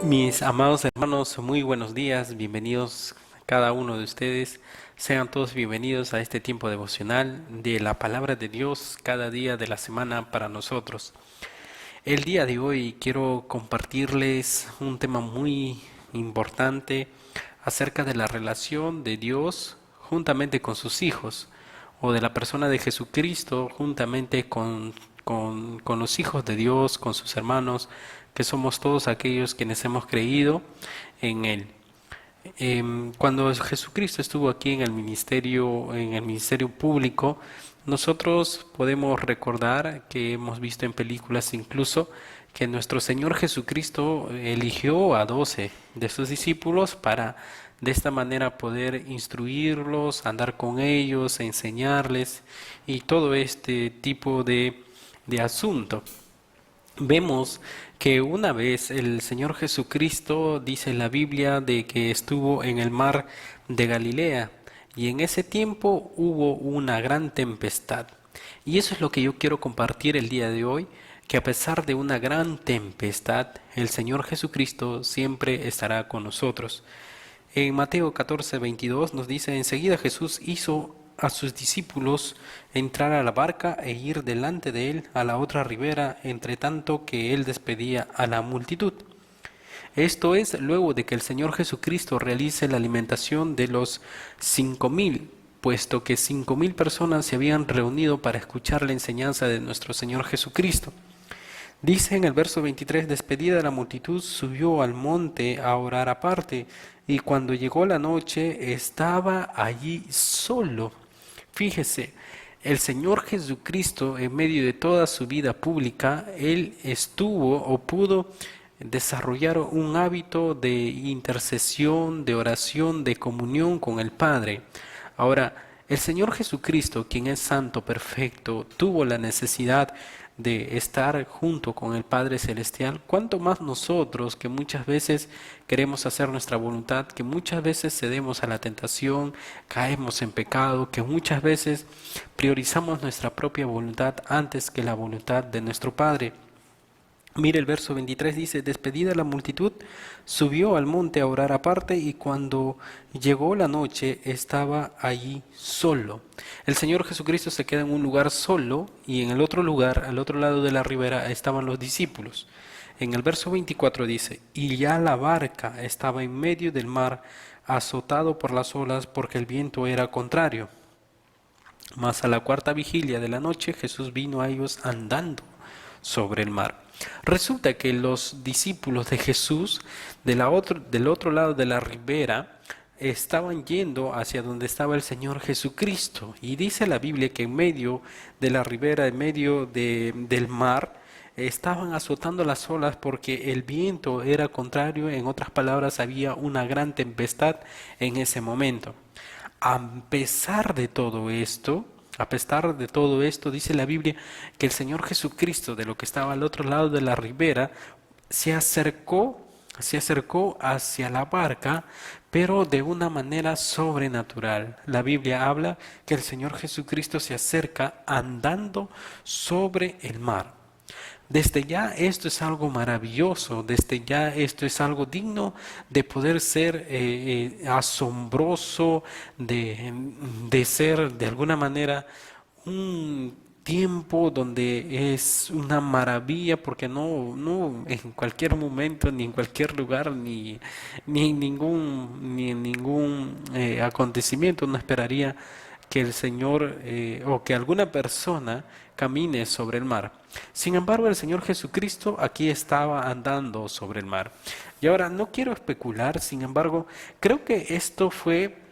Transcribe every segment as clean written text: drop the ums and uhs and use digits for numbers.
Mis amados hermanos, muy buenos días, bienvenidos cada uno de ustedes. Sean todos bienvenidos a este tiempo devocional de la palabra de Dios cada día de la semana para nosotros. El día de hoy quiero compartirles un tema muy importante acerca de la relación de Dios juntamente con sus hijos, o de la persona de Jesucristo juntamente con los hijos de Dios, con sus hermanos, que somos todos aquellos quienes hemos creído en Él. Cuando Jesucristo estuvo aquí en el ministerio público, nosotros podemos recordar que hemos visto en películas incluso que nuestro Señor Jesucristo eligió a 12 de sus discípulos para de esta manera poder instruirlos, andar con ellos, enseñarles y todo este tipo de asunto. Vemos que una vez el Señor Jesucristo dice en la Biblia de que estuvo en el mar de Galilea y en ese tiempo hubo una gran tempestad. Y eso es lo que yo quiero compartir el día de hoy, que a pesar de una gran tempestad, el Señor Jesucristo siempre estará con nosotros. En Mateo 14:22 nos dice: enseguida Jesús hizo a sus discípulos entrar a la barca e ir delante de él a la otra ribera, entre tanto que él despedía a la multitud. Esto es luego de que el Señor Jesucristo realice la alimentación de los 5,000, puesto que 5,000 personas se habían reunido para escuchar la enseñanza de nuestro Señor Jesucristo. Dice en el verso 23: despedida de la multitud, subió al monte a orar aparte, y cuando llegó la noche estaba allí solo. Fíjese, el Señor Jesucristo, en medio de toda su vida pública, Él estuvo o pudo desarrollar un hábito de intercesión, de oración, de comunión con el Padre. Ahora, el Señor Jesucristo, quien es santo, perfecto, tuvo la necesidad de estar junto con el Padre Celestial. ¿Cuánto más nosotros, que muchas veces queremos hacer nuestra voluntad, que muchas veces cedemos a la tentación, caemos en pecado, que muchas veces priorizamos nuestra propia voluntad antes que la voluntad de nuestro Padre? Mire, el verso 23 dice: despedida la multitud, subió al monte a orar aparte, y cuando llegó la noche estaba allí solo. El Señor Jesucristo se queda en un lugar solo, y en el otro lugar, al otro lado de la ribera, estaban los discípulos. En el verso 24 dice: y ya la barca estaba en medio del mar, azotado por las olas, porque el viento era contrario. Mas a la cuarta vigilia de la noche Jesús vino a ellos andando sobre el mar. Resulta que los discípulos de Jesús del otro lado de la ribera estaban yendo hacia donde estaba el Señor Jesucristo. Y dice la Biblia que en medio de la ribera, en medio del mar, estaban azotando las olas porque el viento era contrario. En otras palabras, había una gran tempestad en ese momento. A pesar de todo esto, dice la Biblia que el Señor Jesucristo, de lo que estaba al otro lado de la ribera, se acercó, se acercó hacia la barca, pero de una manera sobrenatural. La Biblia habla que el Señor Jesucristo se acerca andando sobre el mar. Desde ya esto es algo maravilloso, desde ya esto es algo digno de poder ser asombroso, de ser de alguna manera un tiempo donde es una maravilla, porque no en cualquier momento, ni en cualquier lugar, ni en ningún acontecimiento uno esperaría que el Señor o que alguna persona camine sobre el mar. Sin embargo, el Señor Jesucristo aquí estaba andando sobre el mar. Y ahora no quiero especular, sin embargo, creo que esto fue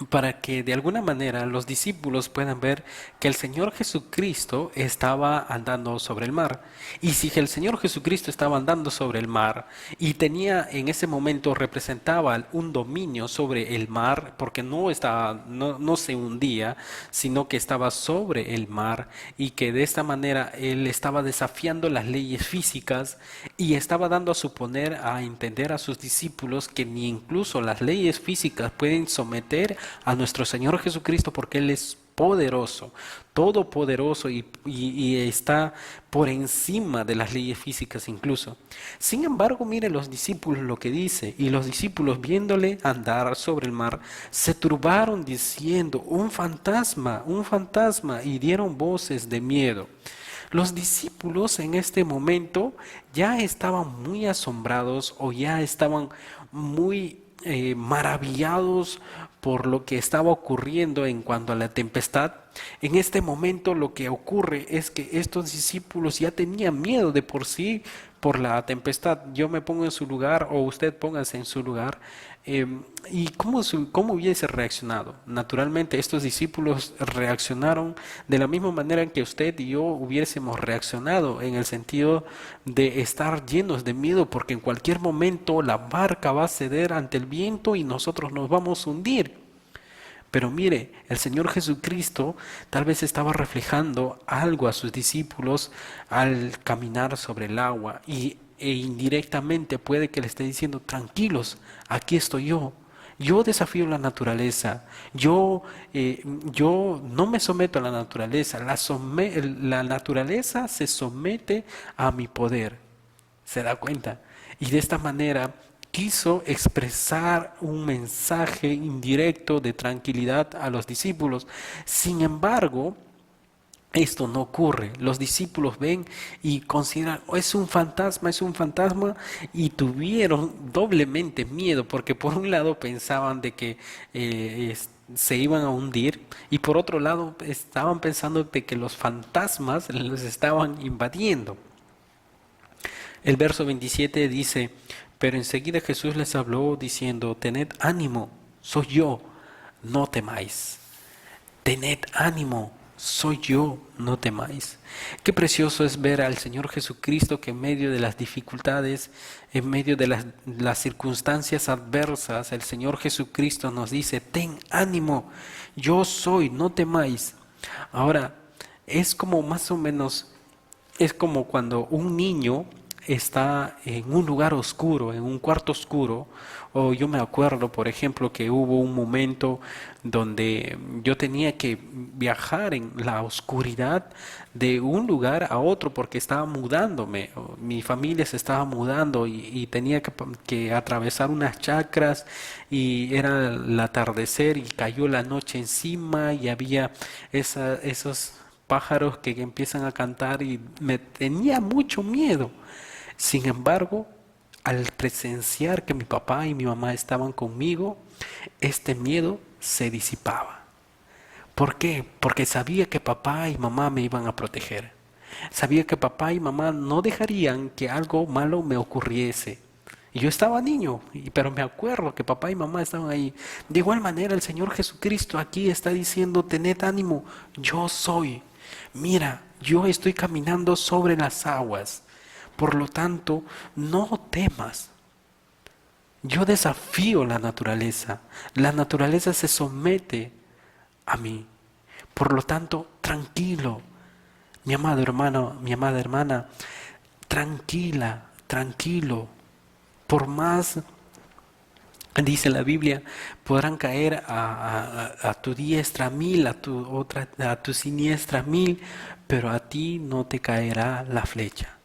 para que de alguna manera los discípulos puedan ver que el Señor Jesucristo estaba andando sobre el mar. Y si el Señor Jesucristo estaba andando sobre el mar y tenía en ese momento, representaba un dominio sobre el mar, porque no se hundía, sino que estaba sobre el mar, y que de esta manera él estaba desafiando las leyes físicas y estaba dando a suponer, a entender a sus discípulos que ni incluso las leyes físicas pueden someter a nuestro Señor Jesucristo, porque Él es poderoso, todopoderoso y está por encima de las leyes físicas incluso. Sin embargo, mire los discípulos lo que dice, y los discípulos viéndole andar sobre el mar, se turbaron diciendo, un fantasma, y dieron voces de miedo. Los discípulos en este momento ya estaban muy asombrados o ya estaban muy maravillados por lo que estaba ocurriendo en cuanto a la tempestad. En este momento lo que ocurre es que estos discípulos ya tenían miedo de por sí por la tempestad. Yo me pongo en su lugar o usted póngase en su lugar. ¿Y cómo hubiese reaccionado? Naturalmente, estos discípulos reaccionaron de la misma manera en que usted y yo hubiésemos reaccionado, en el sentido de estar llenos de miedo, porque en cualquier momento la barca va a ceder ante el viento y nosotros nos vamos a hundir. Pero mire, el Señor Jesucristo tal vez estaba reflejando algo a sus discípulos al caminar sobre el agua e indirectamente puede que le esté diciendo, tranquilos, aquí estoy yo. Yo desafío la naturaleza. Yo no me someto a la naturaleza. La naturaleza se somete a mi poder. ¿Se da cuenta? Y de esta manera quiso expresar un mensaje indirecto de tranquilidad a los discípulos. Sin embargo, esto no ocurre. Los discípulos ven y consideran, "Oh, es un fantasma", y tuvieron doblemente miedo, porque por un lado pensaban de que se iban a hundir y por otro lado estaban pensando de que los fantasmas los estaban invadiendo. El verso 27 dice, pero enseguida Jesús les habló diciendo, tened ánimo, soy yo, no temáis. Tened ánimo, soy yo, no temáis. Qué precioso es ver al Señor Jesucristo que en medio de las dificultades, en medio de las circunstancias adversas, el Señor Jesucristo nos dice, ten ánimo, yo soy, no temáis. Ahora, es como más o menos, es como cuando un niño está en un lugar oscuro, en un cuarto oscuro, o yo me acuerdo, por ejemplo, que hubo un momento donde yo tenía que viajar en la oscuridad de un lugar a otro porque estaba mudándome, mi familia se estaba mudando y tenía que atravesar unas chacras y era el atardecer y cayó la noche encima y había esos pájaros que empiezan a cantar y me tenía mucho miedo. Sin embargo, al presenciar que mi papá y mi mamá estaban conmigo, este miedo se disipaba. ¿Por qué? Porque sabía que papá y mamá me iban a proteger. Sabía que papá y mamá no dejarían que algo malo me ocurriese. Y yo estaba niño, pero me acuerdo que papá y mamá estaban ahí. De igual manera, el Señor Jesucristo aquí está diciendo, tened ánimo, yo soy. Mira, yo estoy caminando sobre las aguas. Por lo tanto, no temas. Yo desafío la naturaleza. La naturaleza se somete a mí. Por lo tanto, tranquilo. Mi amado hermano, mi amada hermana, tranquila, tranquilo. Por más, dice la Biblia, podrán caer a tu diestra 1000, a tu siniestra 1000, pero a ti no te caerá la flecha.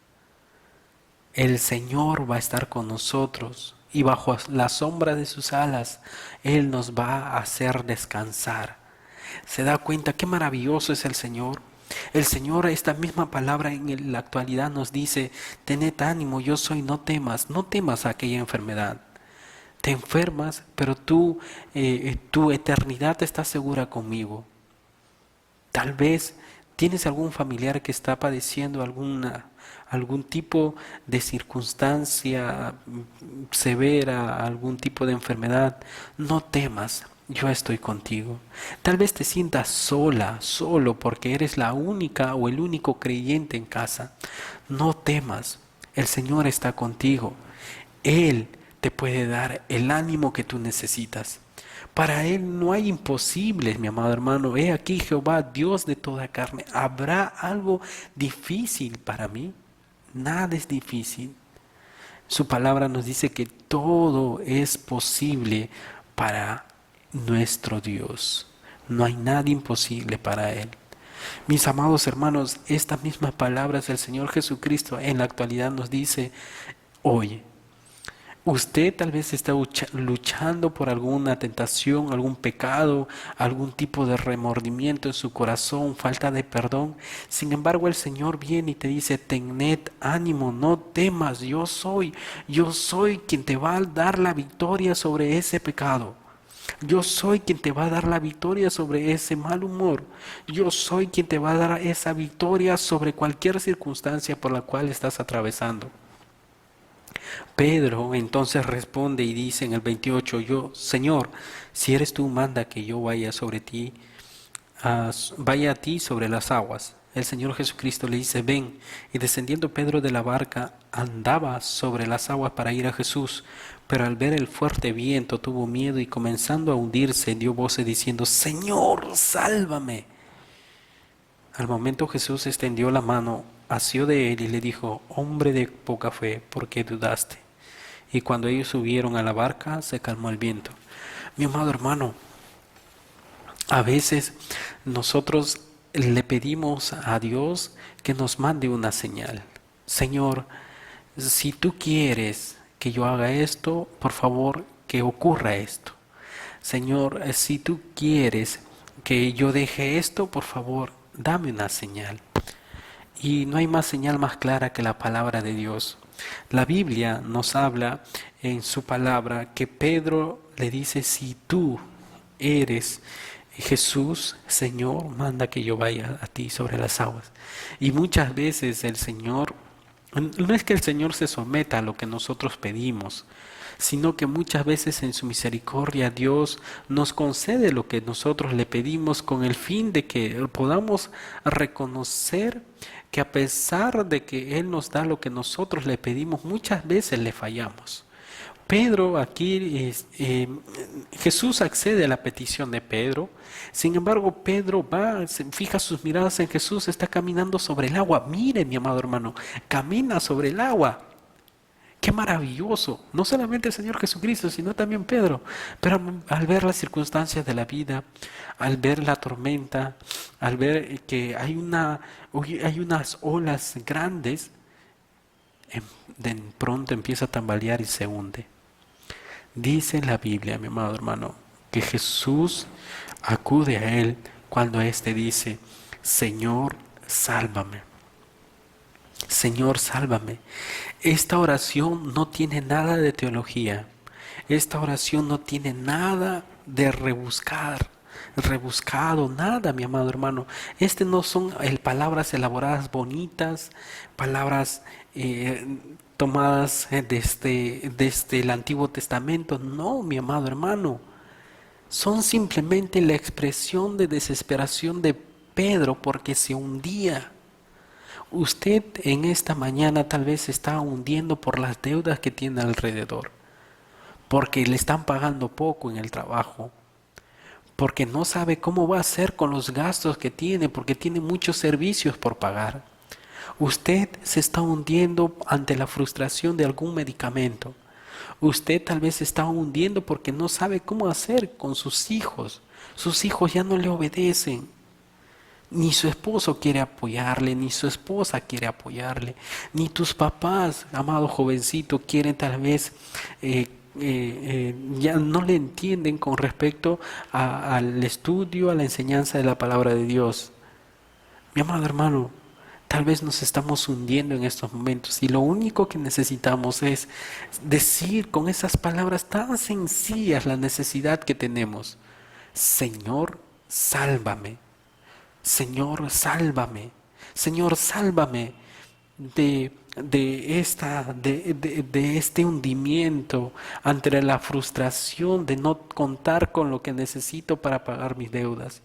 El Señor va a estar con nosotros y bajo la sombra de sus alas Él nos va a hacer descansar. ¿Se da cuenta qué maravilloso es el Señor? El Señor, esta misma palabra en la actualidad nos dice, tened ánimo, yo soy, no temas, no temas aquella enfermedad. Te enfermas, pero tu eternidad está segura conmigo. Tal vez tienes algún familiar que está padeciendo algún tipo de circunstancia severa, algún tipo de enfermedad. No temas, yo estoy contigo. Tal vez te sientas sola, solo, porque eres la única o el único creyente en casa. No temas, el Señor está contigo. Él te puede dar el ánimo que tú necesitas. Para Él no hay imposibles, mi amado hermano. He aquí Jehová, Dios de toda carne. ¿Habrá algo difícil para mí? Nada es difícil. Su palabra nos dice que todo es posible para nuestro Dios. No hay nada imposible para Él. Mis amados hermanos, estas mismas palabras del Señor Jesucristo en la actualidad nos dice hoy. Usted tal vez está luchando por alguna tentación, algún pecado, algún tipo de remordimiento en su corazón, falta de perdón. Sin embargo, el Señor viene y te dice, tened ánimo, no temas, yo soy quien te va a dar la victoria sobre ese pecado. Yo soy quien te va a dar la victoria sobre ese mal humor. Yo soy quien te va a dar esa victoria sobre cualquier circunstancia por la cual estás atravesando. Pedro entonces responde y dice en el 28, Señor, si eres tú, manda que yo vaya sobre ti, vaya a ti sobre las aguas. El Señor Jesucristo le dice, ven. Y descendiendo Pedro de la barca, andaba sobre las aguas para ir a Jesús. Pero al ver el fuerte viento tuvo miedo y comenzando a hundirse, dio voces diciendo, Señor, sálvame. Al momento Jesús extendió la mano, asió de él y le dijo, hombre de poca fe, ¿por qué dudaste? Y cuando ellos subieron a la barca, se calmó el viento. Mi amado hermano, a veces nosotros le pedimos a Dios que nos mande una señal. Señor, si tú quieres que yo haga esto, por favor, que ocurra esto. Señor, si tú quieres que yo deje esto, por favor, dame una señal. Y no hay más señal más clara que la palabra de Dios. La Biblia nos habla en su palabra que Pedro le dice, si tú eres Jesús, Señor, manda que yo vaya a ti sobre las aguas. Y muchas veces el Señor, no es que el Señor se someta a lo que nosotros pedimos, sino que muchas veces en su misericordia Dios nos concede lo que nosotros le pedimos con el fin de que podamos reconocer que a pesar de que Él nos da lo que nosotros le pedimos, muchas veces le fallamos. Pedro aquí, Jesús accede a la petición de Pedro, sin embargo Pedro fija sus miradas en Jesús, está caminando sobre el agua. Mire, mi amado hermano, camina sobre el agua. Qué maravilloso, no solamente el Señor Jesucristo, sino también Pedro. Pero al ver las circunstancias de la vida, al ver la tormenta, al ver que hay unas olas grandes, de pronto empieza a tambalear y se hunde. Dice la Biblia, mi amado hermano, que Jesús acude a él cuando éste dice, Señor, sálvame. Señor, sálvame. Esta oración no tiene nada de teología. Esta oración no tiene nada de rebuscado, nada, mi amado hermano. No son palabras elaboradas bonitas, palabras tomadas desde el Antiguo Testamento. No, mi amado hermano. Son simplemente la expresión de desesperación de Pedro porque se hundía. Usted en esta mañana tal vez se está hundiendo por las deudas que tiene alrededor, porque le están pagando poco en el trabajo, porque no sabe cómo va a hacer con los gastos que tiene, porque tiene muchos servicios por pagar. Usted se está hundiendo ante la frustración de algún medicamento. Usted tal vez se está hundiendo porque no sabe cómo hacer con sus hijos. Sus hijos ya no le obedecen. Ni su esposo quiere apoyarle, ni su esposa quiere apoyarle, ni tus papás, amado jovencito, quieren tal vez, ya no le entienden con respecto al estudio, a la enseñanza de la palabra de Dios. Mi amado hermano, tal vez nos estamos hundiendo en estos momentos y lo único que necesitamos es decir con esas palabras tan sencillas la necesidad que tenemos. Señor, sálvame. Señor, sálvame. Señor, sálvame de este hundimiento ante la frustración de no contar con lo que necesito para pagar mis deudas.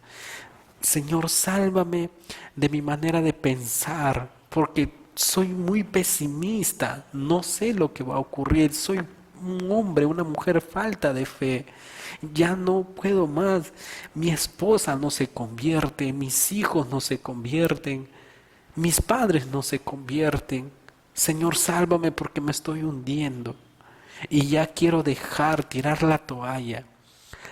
Señor, sálvame de mi manera de pensar, porque soy muy pesimista, no sé lo que va a ocurrir, soy un hombre, una mujer falta de fe. Ya no puedo más. Mi esposa no se convierte, mis hijos no se convierten, mis padres no se convierten. Señor, sálvame porque me estoy hundiendo y ya quiero tirar la toalla.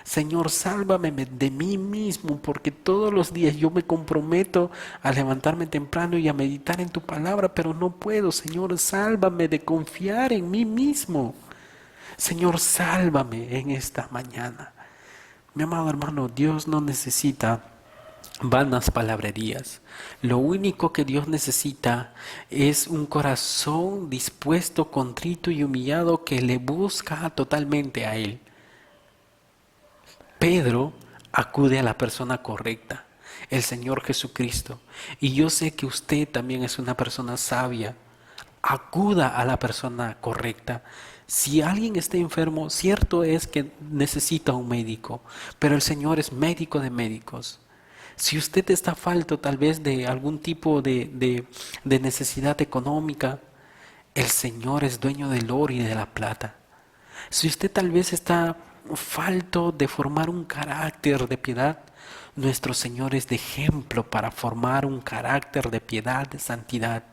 Señor, sálvame de mí mismo, porque todos los días yo me comprometo a levantarme temprano y a meditar en tu palabra, pero no puedo. Señor, sálvame de confiar en mí mismo. Señor, sálvame en esta mañana. Mi amado hermano, Dios no necesita vanas palabrerías. Lo único que Dios necesita es un corazón dispuesto, contrito y humillado que le busca totalmente a Él. Pedro acude a la persona correcta, el Señor Jesucristo. Y yo sé que usted también es una persona sabia. Acuda a la persona correcta. Si alguien está enfermo, cierto es que necesita un médico, pero el Señor es médico de médicos. Si usted está falto tal vez de algún tipo de necesidad económica, el Señor es dueño del oro y de la plata. Si usted tal vez está falto de formar un carácter de piedad, nuestro Señor es de ejemplo para formar un carácter de piedad, de santidad.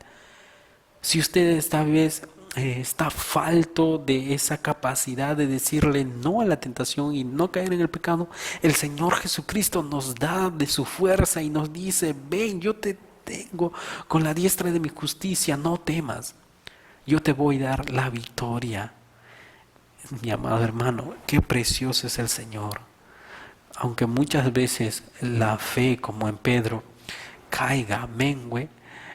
Si usted esta vez está falto de esa capacidad de decirle no a la tentación y no caer en el pecado, el Señor Jesucristo nos da de su fuerza y nos dice: ven, yo te tengo con la diestra de mi justicia, no temas, yo te voy a dar la victoria. Mi amado hermano, qué precioso es el Señor. Aunque muchas veces la fe, como en Pedro, caiga, mengüe,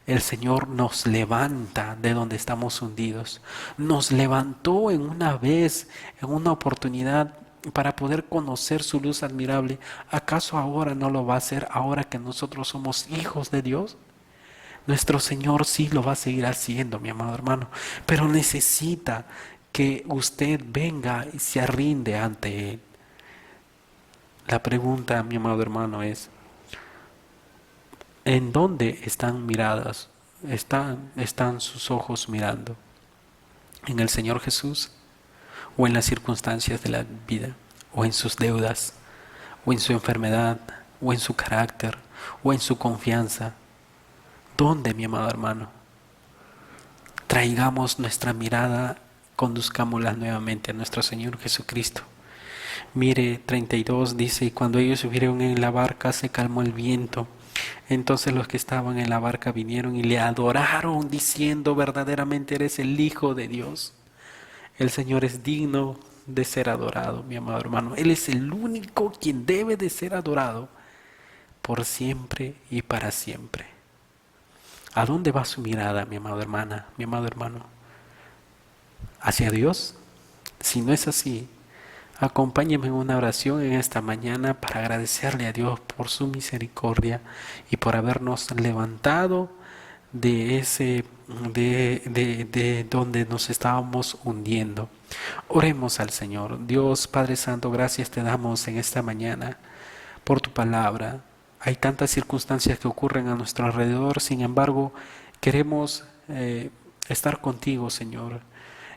el Señor nos levanta de donde estamos hundidos. Nos levantó en una vez, en una oportunidad, para poder conocer su luz admirable. ¿Acaso ahora no lo va a hacer, ahora que nosotros somos hijos de Dios? Nuestro Señor sí lo va a seguir haciendo, mi amado hermano, pero necesita que usted venga y se arrinde ante Él. La pregunta, mi amado hermano, es: ¿en dónde están miradas? ¿Están sus ojos mirando? ¿En el Señor Jesús? ¿O en las circunstancias de la vida? ¿O en sus deudas? ¿O en su enfermedad? ¿O en su carácter? ¿O en su confianza? ¿Dónde, mi amado hermano? Traigamos nuestra mirada, conduzcámosla nuevamente a nuestro Señor Jesucristo. Mire, 32 dice: y cuando ellos subieron en la barca se calmó el viento. Entonces los que estaban en la barca vinieron y le adoraron, diciendo: verdaderamente eres el Hijo de Dios. El Señor es digno de ser adorado, mi amado hermano. Él es el único quien debe de ser adorado por siempre y para siempre. ¿A dónde va su mirada, mi amada hermana, mi amado hermano? ¿Hacia Dios? Si no es así, acompáñeme en una oración en esta mañana para agradecerle a Dios por su misericordia y por habernos levantado de donde nos estábamos hundiendo. Oremos al Señor. Dios Padre Santo, gracias te damos en esta mañana por tu palabra. Hay tantas circunstancias que ocurren a nuestro alrededor, sin embargo, queremos estar contigo, Señor.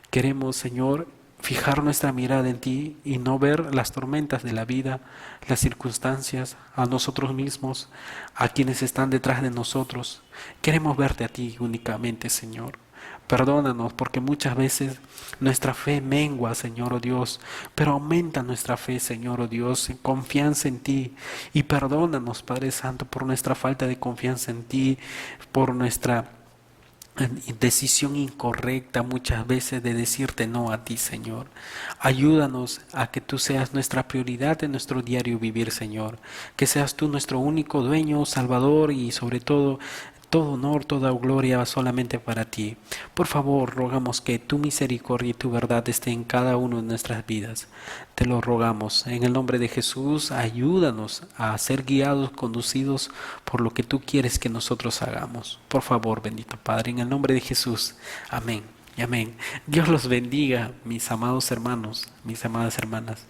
Queremos, Señor, fijar nuestra mirada en ti y no ver las tormentas de la vida, las circunstancias, a nosotros mismos, a quienes están detrás de nosotros. Queremos verte a ti únicamente, Señor. Perdónanos porque muchas veces nuestra fe mengua, Señor, oh Dios, pero aumenta nuestra fe, Señor, oh Dios, en confianza en ti. Y perdónanos, Padre Santo, por nuestra falta de confianza en ti, por nuestra decisión incorrecta muchas veces de decirte no a ti, Señor. Ayúdanos a que tú seas nuestra prioridad en nuestro diario vivir, Señor. Que seas tú nuestro único dueño, Salvador, y sobre todo honor, toda gloria solamente para ti. Por favor, rogamos que tu misericordia y tu verdad esté en cada uno de nuestras vidas. Te lo rogamos. En el nombre de Jesús, ayúdanos a ser guiados, conducidos por lo que tú quieres que nosotros hagamos. Por favor, bendito Padre, en el nombre de Jesús. Amén y amén. Dios los bendiga, mis amados hermanos, mis amadas hermanas.